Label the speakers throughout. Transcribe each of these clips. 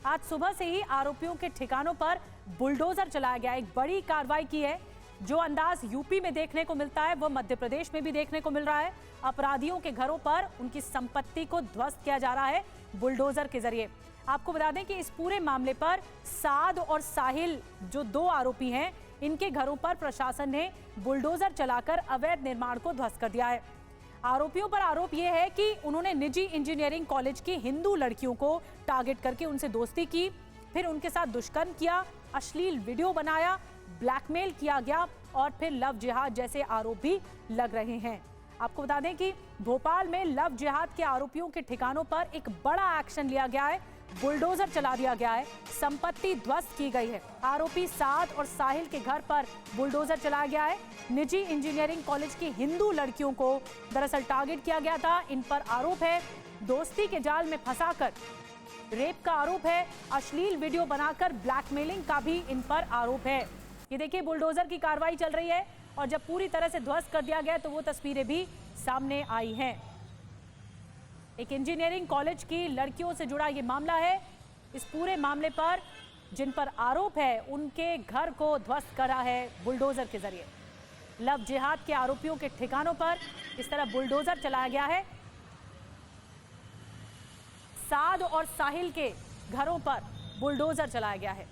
Speaker 1: आज सुबह से ही आरोपियों के ठिकानों पर बुलडोजर चलाया गया। एक बड़ी कार्रवाई की है। जो अंदाज यूपी में देखने को मिलता है वो मध्य प्रदेश में भी देखने को मिल रहा है। अपराधियों के घरों पर उनकी संपत्ति को ध्वस्त किया जा रहा है बुलडोजर के जरिए। आपको बता दें कि इस पूरे मामले पर साद और साहिल जो 2 आरोपी हैं, इनके घरों पर प्रशासन ने बुलडोजर चलाकर अवैध निर्माण को ध्वस्त कर दिया है। आरोपियों पर आरोप यह है कि उन्होंने निजी इंजीनियरिंग कॉलेज की हिंदू लड़कियों को टारगेट करके उनसे दोस्ती की, फिर उनके साथ दुष्कर्म किया, अश्लील वीडियो बनाया, ब्लैकमेल किया गया और फिर लव जिहाद जैसे आरोप भी लग रहे हैं। आपको बता दें कि भोपाल में लव जिहाद के आरोपियों के ठिकानों पर एक बड़ा एक्शन लिया गया है। बुलडोजर चला दिया गया है, संपत्ति ध्वस्त की गई है। आरोपी साद और साहिल के घर पर बुलडोजर चलाया गया है। निजी इंजीनियरिंग कॉलेज की हिंदू लड़कियों को दरअसल टारगेट किया गया था। इन पर आरोप है दोस्ती के जाल में फंसाकर रेप का आरोप है, अश्लील वीडियो बनाकर ब्लैकमेलिंग का भी इन पर आरोप है। ये देखिए बुलडोजर की कार्रवाई चल रही है और जब पूरी तरह से ध्वस्त कर दिया गया तो वो तस्वीरें भी सामने आई हैं। एक इंजीनियरिंग कॉलेज की लड़कियों से जुड़ा ये मामला है। इस पूरे मामले पर जिन पर आरोप है उनके घर को ध्वस्त करा है बुलडोजर के जरिए। लव जिहाद के आरोपियों के ठिकानों पर इस तरह बुलडोजर चलाया गया है। साद और साहिल के घरों पर बुलडोजर चलाया गया है।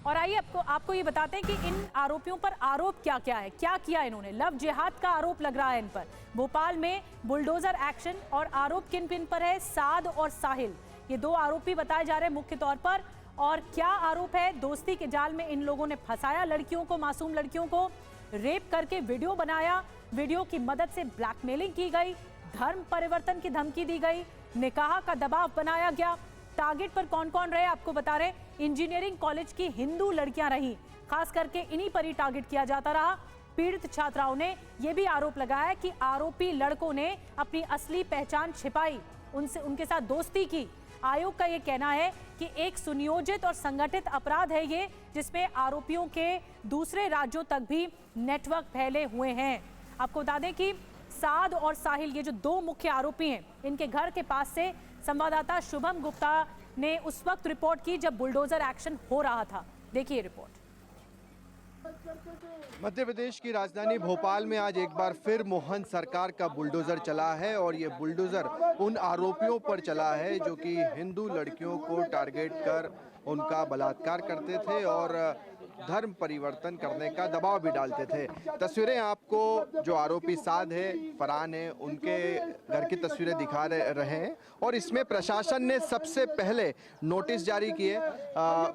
Speaker 1: और आइए आपको ये बताते हैं कि इन आरोपियों पर आरोप क्या क्या है, क्या किया इन्होंने। लव जिहाद का आरोप लग रहा है इन पर। भोपाल में बुलडोजर एक्शन और आरोप किन पर है? साद और साहिल, ये 2 आरोपी बताए जा रहे हैं मुख्य तौर पर। और क्या आरोप है? दोस्ती के जाल में इन लोगों ने फंसाया लड़कियों को, मासूम लड़कियों को, रेप करके वीडियो बनाया, वीडियो की मदद से ब्लैकमेलिंग की गई, धर्म परिवर्तन की धमकी दी गई, निकाह का दबाव बनाया गया। टारगेट पर कौन कौन रहे आपको बता रहे, इंजीनियरिंग कॉलेज की हिंदू लड़कियां रही, खास करके इन्हीं पर ही टारगेट किया जाता रहा। पीड़ित छात्राओं ने यह भी आरोप लगाया कि आरोपी लड़कों ने अपनी असली पहचान छिपाई, उनके साथ दोस्ती की। आयोग का यह कहना है कि एक सुनियोजित और संगठित अपराध है ये, जिसमें आरोपियों के दूसरे राज्यों तक भी नेटवर्क फैले हुए हैं। आपको बता दें कि साद और साहिल, ये जो 2 मुख्य आरोपी हैं, इनके घर के पास से संवाददाता शुभम गुप्ता ने उस वक्त रिपोर्ट की जब बुलडोजर एक्शन हो रहा था। देखिए रिपोर्ट।
Speaker 2: मध्य प्रदेश की राजधानी भोपाल में आज एक बार फिर मोहन सरकार का बुलडोजर चला है और ये बुलडोजर उन आरोपियों पर चला है जो कि हिंदू लड़कियों को टारगेट कर उनका बलात्कार करते थे और धर्म परिवर्तन करने का दबाव भी डालते थे। तस्वीरें आपको जो आरोपी साद है, फरहान है, उनके घर की तस्वीरें दिखा रहे हैं और इसमें प्रशासन ने सबसे पहले नोटिस जारी किए,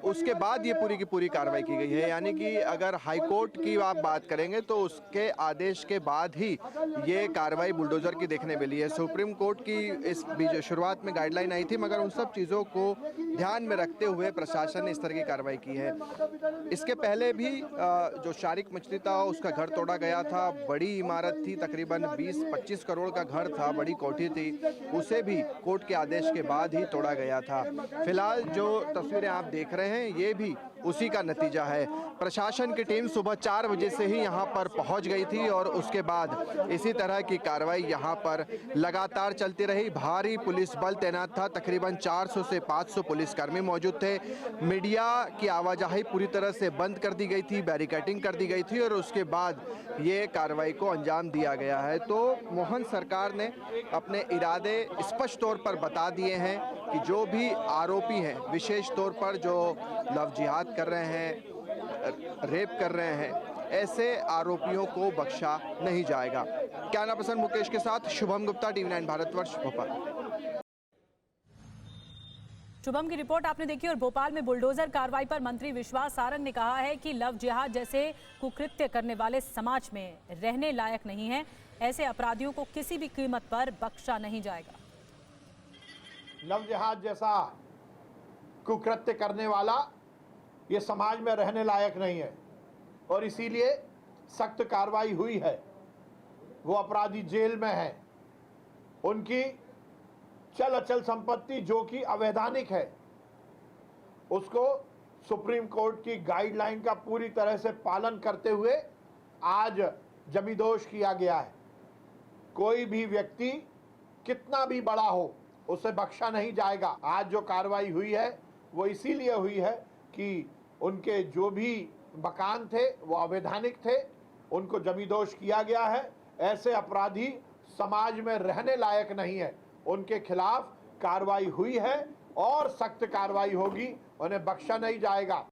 Speaker 2: उसके बाद ये पूरी की पूरी कार्रवाई की गई है। यानी कि अगर हाईकोर्ट की आप बात करेंगे तो उसके आदेश के बाद ही ये कार्रवाई बुलडोजर की देखने मिली है। सुप्रीम कोर्ट की इस शुरुआत में गाइडलाइन आई थी, मगर उन सब चीज़ों को ध्यान में रखते हुए प्रशासन ने इस तरह की कार्रवाई की है। इसके पहले भी जो शारिक मछली था उसका घर तोड़ा गया था। बड़ी इमारत थी, तकरीबन 20-25 करोड़ का घर था, बड़ी कोठी थी, उसे भी कोर्ट के आदेश के बाद ही तोड़ा गया था। फिलहाल जो तस्वीरें आप देख रहे हैं ये भी उसी का नतीजा है। प्रशासन की टीम सुबह 4 बजे से ही यहाँ पर पहुँच गई थी और उसके बाद इसी तरह की कार्रवाई यहाँ पर लगातार चलती रही। भारी पुलिस बल तैनात था, तकरीबन 400 से 500 पुलिसकर्मी मौजूद थे। मीडिया की आवाजाही पूरी तरह से बंद कर दी गई थी, बैरिकेडिंग कर दी गई थी और उसके बाद ये कार्रवाई को अंजाम दिया गया है। तो मोहन सरकार ने अपने इरादे स्पष्ट तौर पर बता दिए हैं कि जो भी आरोपी हैं, विशेष तौर पर जो लव जिहाद कर रहे हैं, रेप कर रहे हैं, ऐसे आरोपियों को बख्शा नहीं जाएगा। कैमरा पर्सन मुकेश के साथ शुभम गुप्ता, टीवी 9 भारतवर्ष, भोपाल।
Speaker 1: शुभम की रिपोर्ट आपने देखी। और भोपाल में बुलडोजर कार्रवाई पर मंत्री विश्वास सारंग ने कहा है कि लव जिहाद जैसे कुकृत्य करने वाले समाज में रहने लायक नहीं है। ऐसे अपराधियों को किसी भी कीमत पर बख्शा नहीं जाएगा।
Speaker 3: लव जिहाद जैसा कुकृत्य करने वाला ये समाज में रहने लायक नहीं है और इसीलिए सख्त कार्रवाई हुई है। वो अपराधी जेल में हैं, उनकी चल अचल संपत्ति जो कि अवैधानिक है उसको सुप्रीम कोर्ट की गाइडलाइन का पूरी तरह से पालन करते हुए आज जमींदोज किया गया है। कोई भी व्यक्ति कितना भी बड़ा हो, उसे बख्शा नहीं जाएगा। आज जो कार्रवाई हुई है वो इसीलिए हुई है कि उनके जो भी मकान थे वो अवैधानिक थे, उनको जमींदोज किया गया है। ऐसे अपराधी समाज में रहने लायक नहीं है। उनके खिलाफ कार्रवाई हुई है और सख्त कार्रवाई होगी, उन्हें बख्शा नहीं जाएगा।